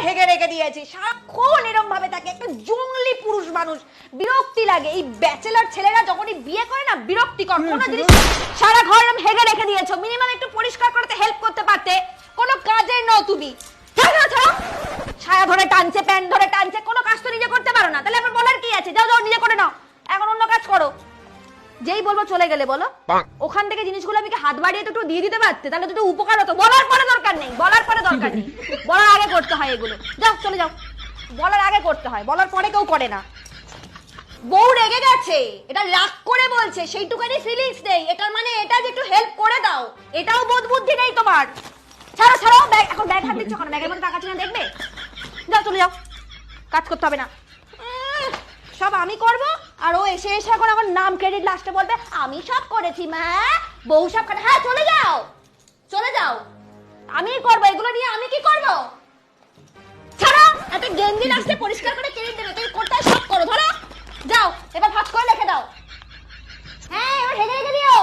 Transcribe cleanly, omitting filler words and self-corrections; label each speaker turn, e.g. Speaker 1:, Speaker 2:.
Speaker 1: হেগে রেখে দিয়েছি, সারাক্ষণ এরকম ভাবে থাকে, একটা জঙ্গলি পুরুষ মানুষ, বিরক্তি লাগে। এই ব্যাচেলর ছেলেরা যখনই বিয়ে করে না বিরক্তিকর, কোনো জিনিস সারা ঘর এরকম হেগে রেখে দিয়েছো, মিনিমাম একটু পরিষ্কার করতে হেল্প করতে পারতে, কোনো কাজের নও তুমি। ছায়া ধরে টানছে, প্যান্ট ধরে টানছে, কোনো কাজ তো নিজে করতে পারো না, তাহলে আমার বলার কি আছে? যাও যাও নিজে করে নাও, এখন অন্য কাজ করো। যেই বলবো চলে গেলে বলো, ওখান থেকে জিনিসগুলো আমি হাত বাড়িয়ে তো একটু দিয়ে দিতে পারতে, তাহলে তো একটু উপকার হতো। বলার পরে দরকার নেই, বলার পরে দরকার নেই, বলার আগে করতে হয় এগুলো। যাও চলে যাও, বলার আগে করতে হয়, বলার পরে কেউ করে না। বউ রেগে গেছে, এটা রাগ করে বলছে, সেইটুকানি ফিলিংস নেই, এটার মানে এটা যে একটু হেল্প করে দাও, এটাও বোধ বুদ্ধি নেই তোমার। ছাড়ো ছাড়ো ব্যাগ, এখন ব্যাগ হাত দিচ্ছ কেন? ব্যাগের মধ্যে টাকা আছে না দেখবে? যাও চলে যাও, কাজ করতে হবে না, সব আমি করব। আর ও এসে এসে এখন আমার নাম ক্রেডিট লাস্টে বলবে আমি সব করেছি মা, বউ সব করে। হ্যাঁ চলে যাও, চলে যাও, আমি করব এগুলো নিয়ে, আমি কি করব? ছাড়ো, একটা গেঞ্জি লাস্টে পরিষ্কার করে ক্রেডিট দেবে, তুমি করতে সব করো, ধরো যাও, এবার ভাঁজ করে রেখে দাও। হ্যাঁ এবার হেগে রেখে দিও।